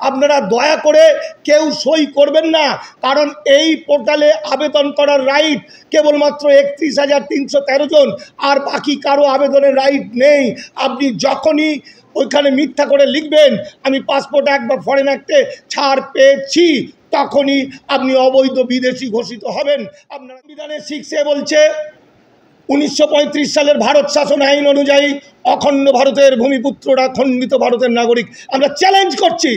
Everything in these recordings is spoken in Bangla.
আপনারা দয়া করে কেউ সই করবেন না, কারণ এই পোর্টালে আবেদন করার রাইট কেবলমাত্র ৩১,৩১৩ জন, আর বাকি কারো আবেদনের রাইট নেই। আপনি যখনই ওইখানে মিথ্যা করে লিখবেন আমি পাসপোর্ট অ্যাক্ট বা ফরেন অ্যাক্টে ছাড় পেয়েছি, তখনই আপনি অবৈধ বিদেশি ঘোষিত হবেন। আপনার সংবিধানে 6A বলছে 1935 সালের ভারত শাসন আইন অনুযায়ী অখণ্ড ভারতের ভূমিপুত্ররা খণ্ডিত ভারতের নাগরিক। আমরা চ্যালেঞ্জ করছি,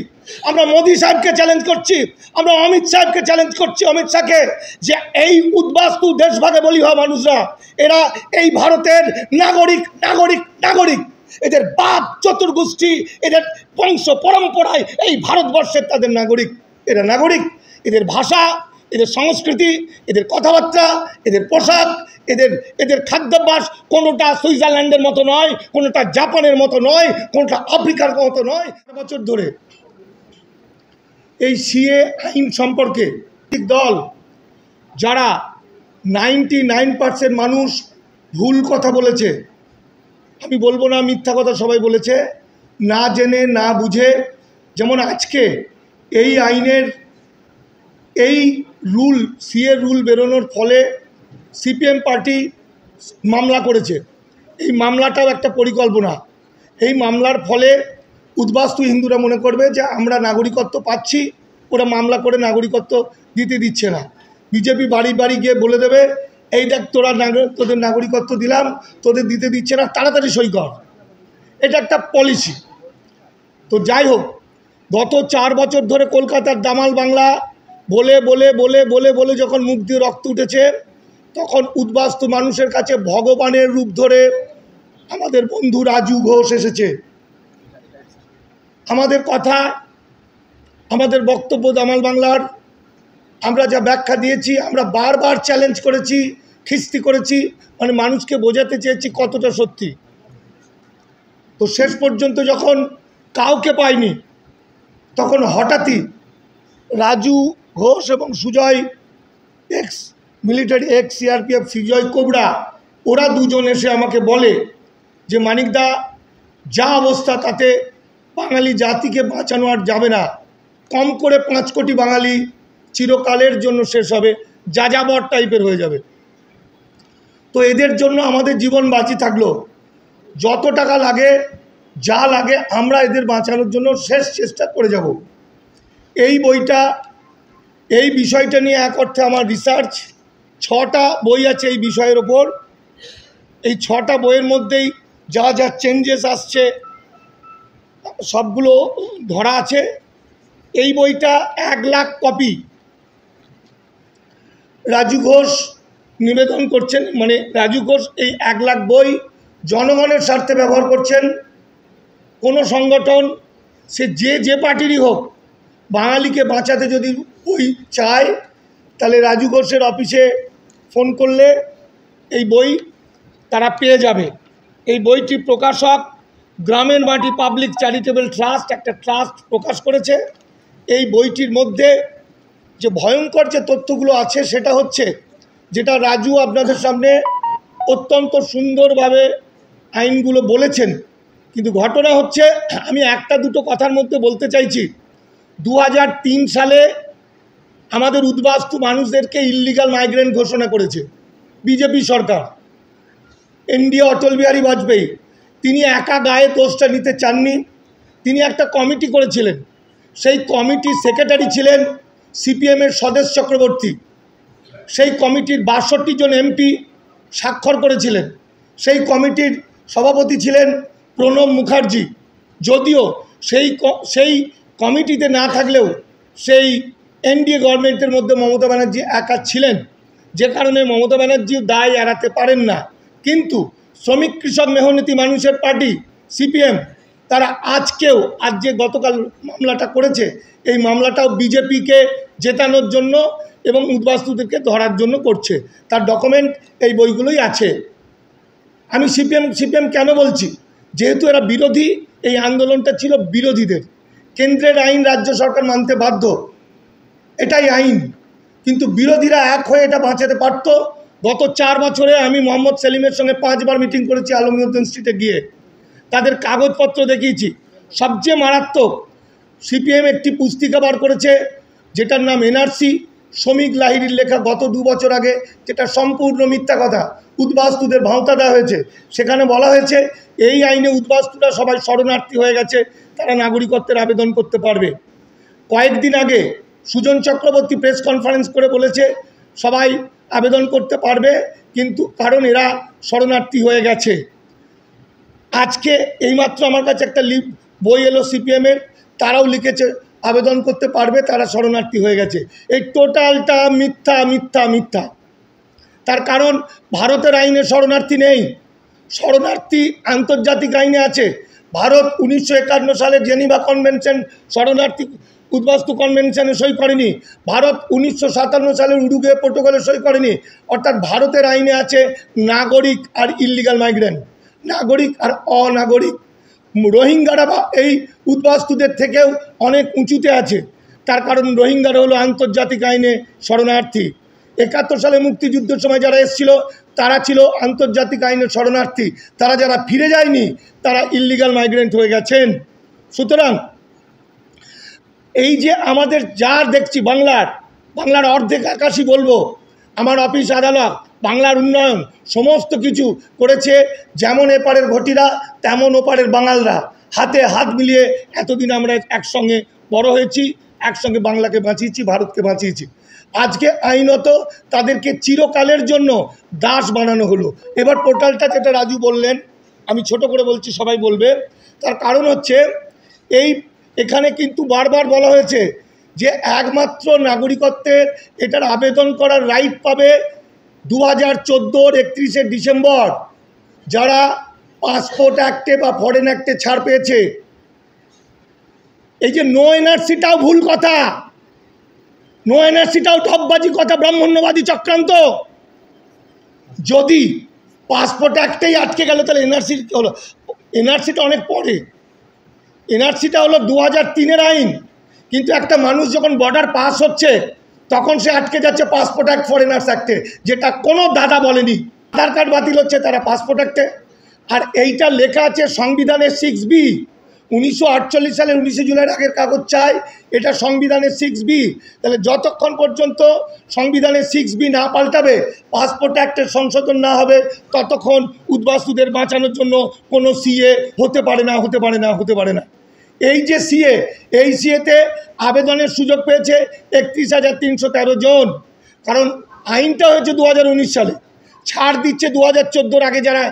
আমরা মোদী সাহেবকে চ্যালেঞ্জ করছি, আমরা অমিত সাহেবকে চ্যালেঞ্জ করছি, অমিত শাহকে, যে এই উদ্বাস্তু দেশভাগে বলি হওয়া মানুষরা এরা এই ভারতের নাগরিক নাগরিক নাগরিক। এদের বাপ চতুর্গোষ্ঠী, এদের বংশ পরম্পরায় এই ভারতবর্ষের তাদের নাগরিক। এরা নাগরিক, এদের ভাষা, এদের সংস্কৃতি, এদের কথাবার্তা, এদের পোশাক, এদের খাদ্যাভ্যাস কোনোটা সুইজারল্যান্ডের মতো নয়, কোনোটা জাপানের মতো নয়, কোনোটা আফ্রিকার মতো নয়। বছর ধরে এই সিএ আইন সম্পর্কে দল যারা 99% মানুষ ভুল কথা বলেছে, আমি বলবো না মিথ্যা কথা সবাই বলেছে, না জেনে না বুঝে। যেমন আজকে এই আইনের এই রুল, সিএ রুল বেরোনোর ফলে সিপিএম পার্টি মামলা করেছে। এই মামলাটাও একটা পরিকল্পনা। এই মামলার ফলে উদ্বাস্তু হিন্দুরা মনে করবে যে আমরা নাগরিকত্ব পাচ্ছি, ওরা মামলা করে নাগরিকত্ব দিতে দিচ্ছে না। বিজেপি বাড়ি বাড়ি গিয়ে বলে দেবে এই দেখ তোদের নাগরিকত্ব দিলাম, তোদের দিতে দিচ্ছে না, তাড়াতাড়ি সই কর। এটা একটা পলিসি। তো যাই হোক, গত 4 বছর ধরে কলকাতার দামাল বাংলা বলে বলে বলে বলে বলে যখন মুখ দিয়ে রক্ত উঠেছে, তখন উদ্বাস্তু মানুষের কাছে ভগবানের রূপ ধরে আমাদের বন্ধু রাজু ঘোষ এসেছে। আমাদের কথা, আমাদের বক্তব্য দামাল বাংলার আমরা যা ব্যাখ্যা দিয়েছি, আমরা বারবার চ্যালেঞ্জ করেছি, খিস্তি করেছি, মানে মানুষকে বোঝাতে চেয়েছি কতটা সত্যি। তো শেষ পর্যন্ত যখন কাউকে পাইনি, তখন হঠাৎই রাজু ঘোষ এবং Sujoy ex military ex CRPF Sujoy Cobra, ওরা দুজন এসে আমাকে বলে যে মানিকদা, যা অবস্থা তাতে বাঙালি জাতিকে বাঁচানো আর যাবে না, কম করে 5 কোটি বাঙালি চিরকালের জন্য শেষ হবে, যাযাবর টাইপের হয়ে যাবে। তো এদের জন্য আমাদের জীবন বাঁচি থাকলো, যত টাকা লাগে যা লাগে আমরা এদের বাঁচানোর জন্য শেষ চেষ্টা করে যাব। এই বইটা, এই বিষয়টা নিয়ে এক অর্থে আমার রিসার্চ, 6টা বই আছে এই বিষয়ের ওপর। এই 6টা বইয়ের মধ্যেই যা যা চেঞ্জেস আসছে সবগুলো ধরা আছে। এই বইটা 1 লাখ কপি রাজু ঘোষ নিবেদন করছেন, মানে রাজু ঘোষ এই 1 লাখ বই জনগণের স্বার্থে ব্যবহার করছেন। কোনো সংগঠন, সে যে পার্টিরই হোক, বাঙালিকে বাঁচাতে যদি বই চায়, তাহলে রাজু ঘোষের অফিসে ফোন করলে এই বই তারা পেয়ে যাবে। এই বইটি প্রকাশক গ্রামের মাটি পাবলিক চ্যারিটেবল ট্রাস্ট, একটা ট্রাস্ট প্রকাশ করেছে। এই বইটির মধ্যে যে ভয়ঙ্কর যে তথ্যগুলো আছে সেটা হচ্ছে, যেটা রাজু আপনাদের সামনে অত্যন্ত সুন্দরভাবে আইনগুলো বলেছেন, কিন্তু ঘটনা হচ্ছে, আমি একটা দুটো কথার মধ্যে বলতে চাইছি। 2003 সালে আমাদের উদ্বাস্তু মানুষদেরকে ইল্লিগাল মাইগ্রেন্ট ঘোষণা করেছে বিজেপি সরকার, এনডিএ অটল বিহারী বাজপেয়ী। তিনি একা গায়ে দোষটা নিতে চাননি, তিনি একটা কমিটি করেছিলেন। সেই কমিটির সেক্রেটারি ছিলেন সিপিএমের স্বদেশ চক্রবর্তী। সেই কমিটির 62 জন এমপি স্বাক্ষর করেছিলেন। সেই কমিটির সভাপতি ছিলেন প্রণব মুখার্জি। যদিও সেই কমিটিতে না থাকলেও সেই এনডিএ গভর্নমেন্টের মধ্যে মমতা ব্যানার্জি একা ছিলেন, যে কারণে মমতা ব্যানার্জি দায় এড়াতে পারেন না। কিন্তু শ্রমিক কৃষক মেহনতি মানুষের পার্টি সিপিএম, তারা আজ যে গতকাল মামলাটা করেছে, এই মামলাটাও বিজেপিকে জেতানোর জন্য এবং উদ্বাস্তুদেরকে ধরার জন্য করছে। তার ডকুমেন্ট এই বইগুলোই আছে। আমি সিপিএম কেন বলছি, যেহেতু এরা বিরোধী, এই আন্দোলনটা ছিল বিরোধীদের। কেন্দ্রের আইন রাজ্য সরকার মানতে বাধ্য, এটাই আইন, কিন্তু বিরোধীরা এক হয়ে এটা বাঁচাতে পারত। গত 4 বছরে আমি মোহাম্মদ সেলিমের সঙ্গে 5 বার মিটিং করেছি আলমগীরউদ্দিন স্ট্রিটে গিয়ে, তাদের কাগজপত্র দেখিয়েছি। সবচেয়ে মারাত্মক, সিপিএম একটি পুস্তিকা বার করেছে যেটার নাম এনআরসি, শ্রমিক লাহিড়ীর লেখা গত 2 বছর আগে, যেটা সম্পূর্ণ মিথ্যা কথা। উদ্বাস্তুদের ভাওতা দেওয়া হয়েছে। সেখানে বলা হয়েছে এই আইনে উদ্বাস্তুরা সবাই শরণার্থী হয়ে গেছে, তারা নাগরিকত্বের আবেদন করতে পারবে। কয়েকদিন আগে সুজন চক্রবর্তী প্রেস কনফারেন্স করে বলেছে সবাই আবেদন করতে পারবে, কিন্তু কারণ এরা শরণার্থী হয়ে গেছে। আজকে এইমাত্র আমার কাছে একটা বই এলো সিপিএমের, তারাও লিখেছে আবেদন করতে পারবে, তারা শরণার্থী হয়ে গেছে। এই টোটালটা মিথ্যা মিথ্যা মিথ্যা। তার কারণ ভারতের আইনে শরণার্থী নেই, শরণার্থী আন্তর্জাতিক আইনে আছে। ভারত 1951 সালে জেনিভা কনভেনশন শরণার্থী উদ্বাস্তু কনভেনশনে সই করেনি। ভারত 1957 সালের উরুগুয়ে প্রোটোকলে সই করেনি। অর্থাৎ ভারতের আইনে আছে নাগরিক আর ইল্লিগাল মাইগ্রেন্ট, নাগরিক আর অনাগরিক। রোহিঙ্গারা বা এই উদ্বাস্তুদের থেকেও অনেক উঁচুতে আছে। তার কারণ রোহিঙ্গারা হলো আন্তর্জাতিক আইনে শরণার্থী। 71 সালে মুক্তিযুদ্ধের সময় যারা এসেছিল তারা ছিল আন্তর্জাতিক আইনের শরণার্থী। তারা যারা ফিরে যায়নি তারা ইল্লিগাল মাইগ্রেন্ট হয়ে গেছেন। সুতরাং এই যে আমাদের যা দেখছি বাংলার অর্ধেক আকাশই বলবো, আমার অফিস আদালত, বাংলার উন্নয়ন সমস্ত কিছু করেছে যেমন এপারের ঘটিরা তেমন ওপারের বাঙালরা। হাতে হাত মিলিয়ে এতদিন আমরা একসঙ্গে বড় হয়েছি, একসঙ্গে বাংলাকে বাঁচিয়েছি, ভারতকে বাঁচিয়েছি। আজকে আইনত তাদেরকে চিরকালের জন্য দাস বানানো হলো। এবার পোর্টালটা যেটা রাজু বললেন, আমি ছোট করে বলছি, সবাই বলবে। তার কারণ হচ্ছে এখানে কিন্তু বারবার বলা হয়েছে যে একমাত্র নাগরিকত্বের এটার আবেদন করার রাইট পাবে 2014 31 ডিসেম্বর যারা পাসপোর্ট অ্যাক্টে বা ফরেন অ্যাক্টে ছাড় পেয়েছে। এই যে নো এনআরসিটাও ভুল কথা, নো এনআরসিটাও ঠকবাজি কথা, ব্রাহ্মণ্যবাদী চক্রান্ত। যদি পাসপোর্ট অ্যাক্টেই আটকে গেল তাহলে এনআরসি হলো, এনআরসিটা অনেক পরে। এনআরসিটা হলো 2003-এর আইন, কিন্তু একটা মানুষ যখন বর্ডার পাস হচ্ছে তখন সে আটকে যাচ্ছে পাসপোর্ট অ্যাক্ট ফরেনার্স অ্যাক্টে, যেটা কোনো দাদা বলেনি। আধার কার্ড বাতিল হচ্ছে তারা পাসপোর্ট অ্যাক্টে। আর এইটা লেখা আছে সংবিধানের 6B, 1948 সালের 19 জুলাইয়ের আগের কাগজ চাই, এটা সংবিধানের 6B। তাহলে যতক্ষণ পর্যন্ত সংবিধানের 6B না পাল্টাবে, পাসপোর্ট অ্যাক্টের সংশোধন না হবে, ততক্ষণ উদ্বাস্তুদের বাঁচানোর জন্য কোনো সিএ হতে পারে না। এই যে সিএ, এই সিএতে আবেদনের সুযোগ পেয়েছে 31,313 জন। কারণ আইনটা হয়েছে 2019 সালে, ছাড় দিচ্ছে 2014-র আগে যারা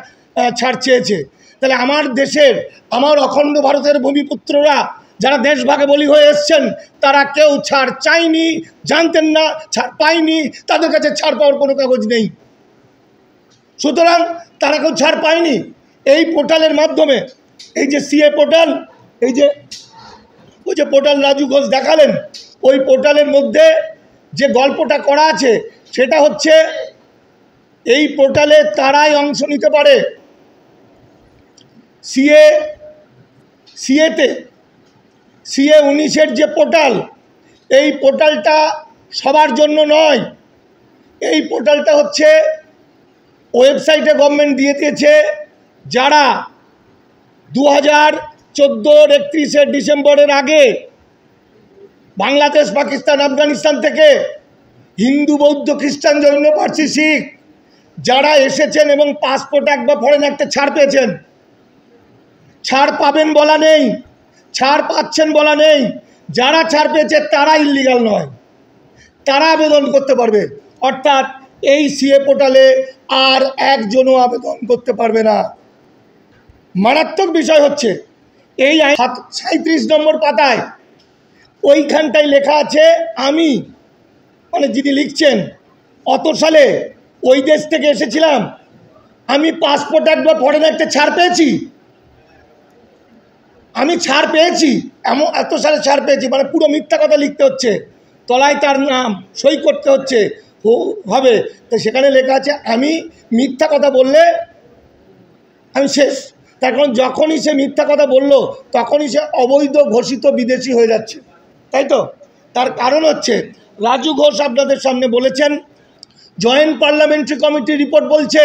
ছাড় চেয়েছে। তাহলে আমার দেশের, আমার অখণ্ড ভারতের ভূমিপুত্ররা যারা দেশভাগে বলি হয়ে এসছেন তারা কেউ ছাড় চায়নি, জানতেন না, ছাড় পায়নি, তাদের কাছে ছাড় পাওয়ার কোনো কাগজ নেই। সুতরাং তারা কেউ ছাড় পায়নি। এই পোর্টালের মাধ্যমে, এই যে সিএ পোর্টাল, ওই যে পোর্টাল রাজু ঘোষ দেখালেন, ওই পোর্টালের মধ্যে যে গল্পটা করা আছে সেটা হচ্ছে এই পোর্টালে তারাই অংশ নিতে পারে। সিএ 19-এর যে পোর্টাল, এই পোর্টালটা সবার জন্য নয়। এই পোর্টালটা হচ্ছে ওয়েবসাইটে গভর্নমেন্ট দিয়ে দিয়েছে যারা 2014 31 ডিসেম্বরের আগে বাংলাদেশ, পাকিস্তান, আফগানিস্তান থেকে হিন্দু, বৌদ্ধ, খ্রিস্টান, জৈন, পার্সি, শিখ যারা এসেছেন এবং পাসপোর্ট অ্যাক্ট বা ফরেন অ্যাক্টে ছাড় পেয়েছেন। ছাড় পাবেন বলা নেই, ছাড় পাচ্ছেন বলা নেই। যারা ছাড় পেয়েছে তারা ইল্লিগাল নয়, তারা আবেদন করতে পারবে। অর্থাৎ এই সিএ পোর্টালে আর একজনও আবেদন করতে পারবে না। মারাত্মক বিষয় হচ্ছে এই 37 নম্বর পাতায় ওইখানটায় লেখা আছে আমি, মানে যিনি লিখছেন, অত সালে ওই দেশ থেকে এসেছিলাম, আমি পাসপোর্ট অ্যাক্ট বা ফরেন অ্যাক্টে ছাড় পেয়েছি, আমি ছাড় পেয়েছি, এত সালে ছাড় পেয়েছি, মানে পুরো মিথ্যা কথা লিখতে হচ্ছে, তলায় তার নাম সই করতে হচ্ছে হবে। তো সেখানে লেখা আছে আমি মিথ্যা কথা বললে আমি শেষ। তার কারণ যখনই সে মিথ্যা কথা বলল তখনই সে অবৈধ ঘোষিত বিদেশি হয়ে যাচ্ছে, তাই তো? তার কারণ হচ্ছে রাজু ঘোষ আপনাদের সামনে বলেছেন, জয়েন্ট পার্লামেন্টারি কমিটি রিপোর্ট বলছে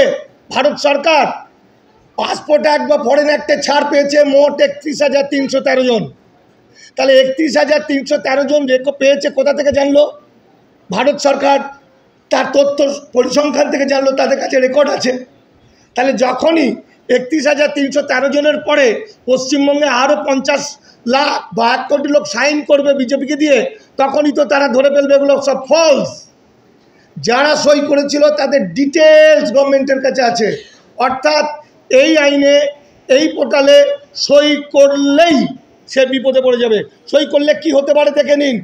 ভারত সরকার পাসপোর্ট অ্যাক্ট বা ফরেন অ্যাক্টে ছাড় পেয়েছে মোট 31,313 জন। তাহলে 31,313 জন পেয়েছে, কোথা থেকে জানলো? ভারত সরকার তার তথ্য পরিসংখ্যান থেকে জানলো, তাদের কাছে রেকর্ড আছে। তাহলে যখনই 31,313 জনের পরে পশ্চিমবঙ্গে আরও 50 লাখ বা 1 কোটি লোক সাইন করবে বিজেপিকে দিয়ে, তখনই তো তারা ধরে ফেলবে এগুলো সব ফলস। যারা সই করেছিল তাদের ডিটেলস গভর্নমেন্টের কাছে আছে। অর্থাৎ এই আইনে, এই পোর্টালে সই করলেই সে বিপদে পড়ে যাবে। সই করলে কি হতে পারে দেখে নিন।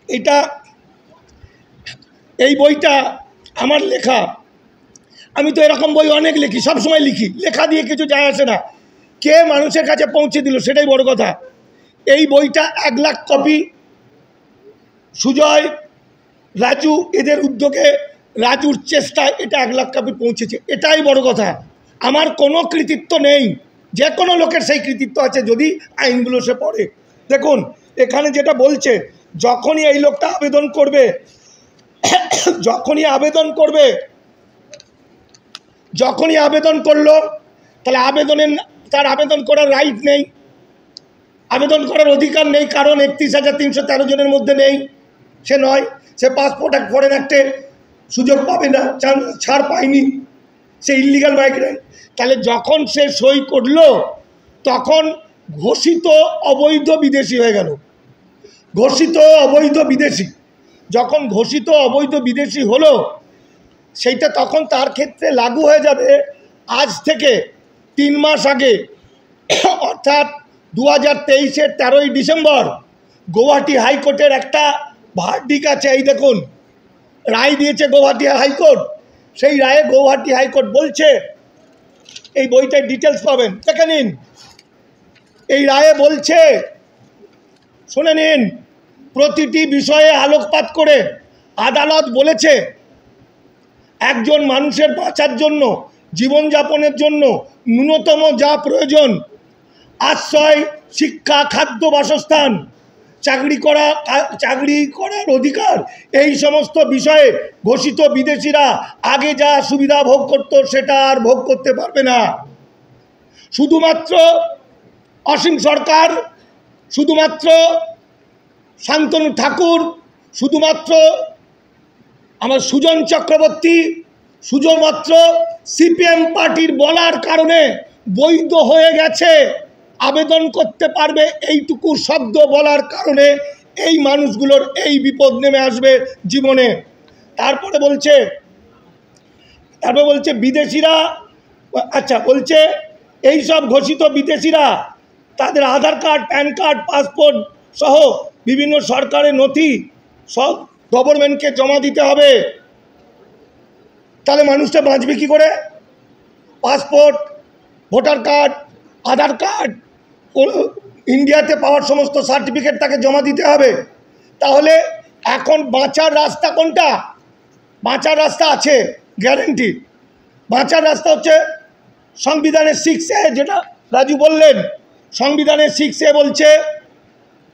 এটা, এই বইটা আমার লেখা। আমি তো এরকম বই অনেক লিখি, সবসময় লিখি, লেখা দিয়ে কিছু যায় আসে না, কে মানুষের কাছে পৌঁছে দিল সেটাই বড় কথা। এই বইটা 1 লাখ কপি সুজয়, রাজু এদের উদ্যোগে, রাজুর চেষ্টায় এটা 1 লাখ কপি পৌঁছেছে, এটাই বড় কথা। আমার কোনো কৃতিত্ব নেই, যে কোনো লোকের সেই কৃতিত্ব আছে যদি আইনগুলো সে পড়ে। দেখুন এখানে যেটা বলছে, যখনই এই লোকটা আবেদন করবে, যখনই আবেদন করলো, তাহলে তার আবেদন করার রাইট নেই, আবেদন করার অধিকার নেই, কারণ 31,313 জনের মধ্যে নেই, সে নয়, সে পাসপোর্ট অ্যাক্ট ফরেন অ্যাক্টে সুযোগ পাবে না, ছাড় পায়নি, সে ইল্লিগাল মাইগ্রেন্ট। তাহলে যখন সে সই করলো তখন ঘোষিত অবৈধ বিদেশি হয়ে গেল। ঘোষিত অবৈধ বিদেশি, যখন ঘোষিত অবৈধ বিদেশি হলো, সেইটা তখন তার ক্ষেত্রে লাগু হয়ে যাবে আজ থেকে 3 মাস আগে, অর্থাৎ 2023-এর 13ই ডিসেম্বর গৌহাটি হাইকোর্টের একটা ভার্ডিক আছে। এই দেখুন, রায় দিয়েছে গৌহাটি হাইকোর্ট। সেই রায়ে গৌহাটি হাইকোর্ট বলছে, এই বইটায় ডিটেলস পাবেন, দেখে নিন। এই রায়ে বলছে, শুনে নিন, প্রতিটি বিষয়ে আলোকপাত করে আদালত বলেছে, একজন মানুষের বাঁচার জন্য, জীবনযাপনের জন্য ন্যূনতম যা প্রয়োজন, আশ্রয়, শিক্ষা, খাদ্য, বাসস্থান, চাকরি করার অধিকার, এই সমস্ত বিষয়ে ঘোষিত বিদেশিরা আগে যা সুবিধা ভোগ করত সেটা আর ভোগ করতে পারবে না। শুধুমাত্র অসীম সরকার, শুধুমাত্র শান্তনু ঠাকুর, শুধুমাত্র আমার সুজন চক্রবর্তী, শুধুমাত্র সিপিএম পার্টির বলার কারণে বৈধ হয়ে গেছে, আবেদন করতে পারবে, এইটুকু শব্দ বলার কারণে এই মানুষগুলোর এই বিপদ নেমে আসবে জীবনে। তারপরে বলছে বিদেশিরা, আচ্ছা বলছে এই সব ঘোষিত বিদেশিরা তাদের আধার কার্ড, প্যান কার্ড, পাসপোর্ট সহ বিভিন্ন সরকারের নথি সব গভর্নমেন্টকে জমা দিতে হবে। তাহলে মানুষটা বাঁচবে কী করে? পাসপোর্ট, ভোটার কার্ড, আধার কার্ড, ইন্ডিয়াতে পাওয়ার সমস্ত সার্টিফিকেট তাকে জমা দিতে হবে। তাহলে এখন বাঁচার রাস্তা কোনটা? বাঁচার রাস্তা আছে, গ্যারেন্টি। বাঁচার রাস্তা হচ্ছে সংবিধানের 6A, যেটা রাজু বললেন। সংবিধানের 6A বলছে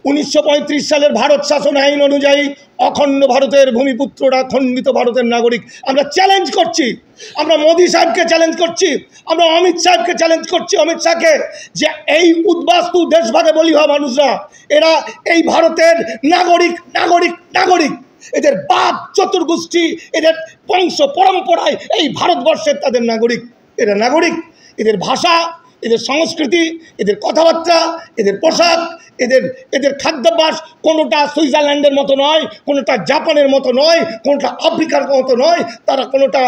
1935 সালের ভারত শাসন আইন অনুযায়ী অখণ্ড ভারতের ভূমিপুত্ররা খণ্ডিত ভারতের নাগরিক। আমরা চ্যালেঞ্জ করছি, আমরা মোদি সাহেবকে চ্যালেঞ্জ করছি, আমরা অমিত সাহেবকে চ্যালেঞ্জ করছি, অমিত শাহকে, যে এই উদ্বাস্তু দেশভাগে বলি হওয়া মানুষরা, এরা এই ভারতের নাগরিক নাগরিক নাগরিক। এদের বাপ চতুর্গোষ্ঠী, এদের বংশ পরম্পরায় এই ভারতবর্ষের তাদের নাগরিক। এরা নাগরিক, এদের ভাষা, এদের সংস্কৃতি, এদের কথাবার্তা, এদের পোশাক, এদের খাদ্যাভ্যাস কোনোটা সুইজারল্যান্ডের মতো নয়, কোনোটা জাপানের মতো নয়, কোনোটা আফ্রিকার মতো নয়, তারা কোনোটা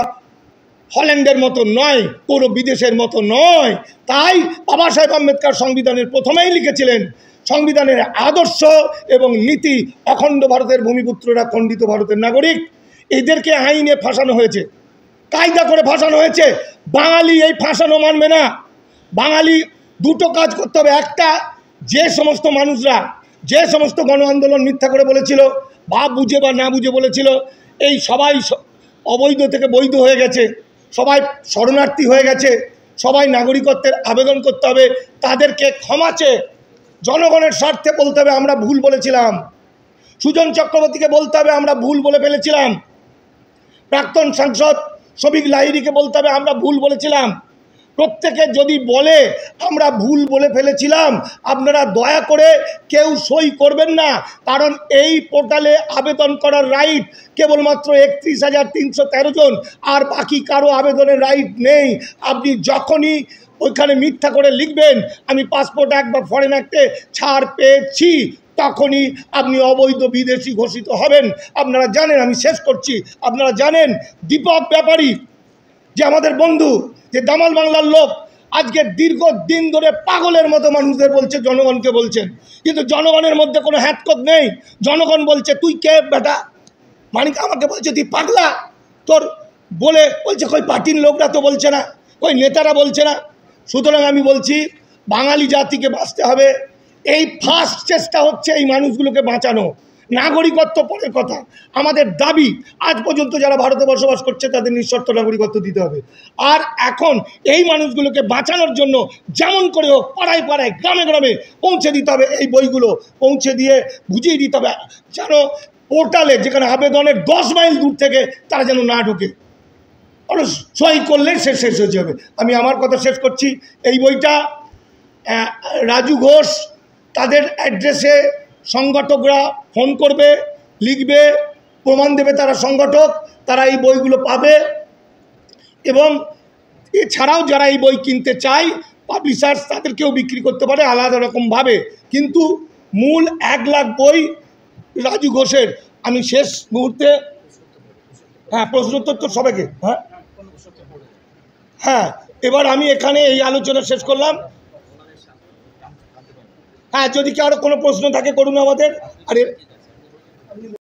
হল্যান্ডের মতো নয়, কোনো বিদেশের মতো নয়। তাই বাবা সাহেব আম্বেদকর সংবিধানের প্রথমেই লিখেছিলেন, সংবিধানের আদর্শ এবং নীতি অখণ্ড ভারতের ভূমিপুত্ররা খণ্ডিত ভারতের নাগরিক। এদেরকে আইনে ফাঁসানো হয়েছে, কায়দা করে ফাঁসানো হয়েছে। বাঙালি এই ফাঁসানো মানবে না। বাঙালি দুটো কাজ করতে হবে। একটা, যে সমস্ত মানুষরা, যে সমস্ত গণ আন্দোলন মিথ্যা করে বলেছিল, বা বুঝে বা না বুঝে বলেছিল, এই সবাই অবৈধ থেকে বৈধ হয়ে গেছে, সবাই শরণার্থী হয়ে গেছে, সবাই নাগরিকত্বের আবেদন করতে হবে। তাদেরকে ক্ষমা চেয়ে জনগণের স্বার্থে বলতে হবে আমরা ভুল বলেছিলাম। সুজন চক্রবর্তীকে বলতে হবে আমরা ভুল বলে ফেলেছিলাম। প্রাক্তন সাংসদ শফিক লাহিড়ীকে বলতে হবে আমরা ভুল বলেছিলাম। প্রত্যেকে যদি বলে আমরা ভুল বলে ফেলেছিলাম, আপনারা দয়া করে কেউ সই করবেন না, কারণ এই পোর্টালে আবেদন করার রাইট কেবলমাত্র 31,313 জন, আর বাকি কারো আবেদনের রাইট নেই। আপনি যখনই ওইখানে মিথ্যা করে লিখবেন আমি পাসপোর্ট অ্যাক্ট বা ফরেন অ্যাক্টে ছাড় পেয়েছি, তখনই আপনি অবৈধ বিদেশি ঘোষিত হবেন। আপনারা জানেন, আমি শেষ করছি, আপনারা জানেন দীপক ব্যাপারী যে আমাদের বন্ধু, যে দামাল বাংলার লোক, আজকে দীর্ঘদিন ধরে পাগলের মতো মানুষদের বলছে, জনগণকে বলছেন, কিন্তু জনগণের মধ্যে কোনো হ্যাতকত নেই। জনগণ বলছে তুই কে বেটা, মানিক আমাকে বলছে তুই পাগলা, তোর বলে বলছে কই পার্টির লোকরা তো বলছে না, কই নেতারা বলছে না। সুতরাং আমি বলছি বাঙালি জাতিকে বাঁচতে হবে। এই ফার্স্ট চেষ্টা হচ্ছে এই মানুষগুলোকে বাঁচানো। নাগরিকত্ব পরের কথা, আমাদের দাবি আজ পর্যন্ত যারা ভারতে বসবাস করছে তাদের নিঃশর্ত নাগরিকত্ব দিতে হবে। আর এখন এই মানুষগুলোকে বাঁচানোর জন্য যেমন করে হোক পাড়ায় পাড়ায় গ্রামে গ্রামে পৌঁছে দিতে হবে, এই বইগুলো পৌঁছে দিয়ে বুঝিয়ে দিতে হবে, যেন পোর্টালে যেখানে আবেদনের 10 মাইল দূর থেকে তারা যেন না ঢোকে, আর সই করলে সে শেষ হয়ে যাবে। আমি আমার কথা শেষ করছি। এই বইটা রাজু ঘোষ তাদের অ্যাড্রেসে সংগঠকরা ফোন করবে, লিখবে, প্রমাণ দেবে তারা সংগঠক, তারা এই বইগুলো পাবে। এবং এছাড়াও যারা এই বই কিনতে চায় পাবলিশার্স তাদেরকেও বিক্রি করতে পারে আলাদা রকমভাবে, কিন্তু মূল 1 লাখ বই রাজু ঘোষের। আমি শেষ মুহূর্তে প্রশ্নোত্তর তো সবাইকে এবার আমি এখানে এই আলোচনা শেষ করলাম। যদি কি আরও কোনো প্রশ্ন থাকে করুন আমাদের। আরে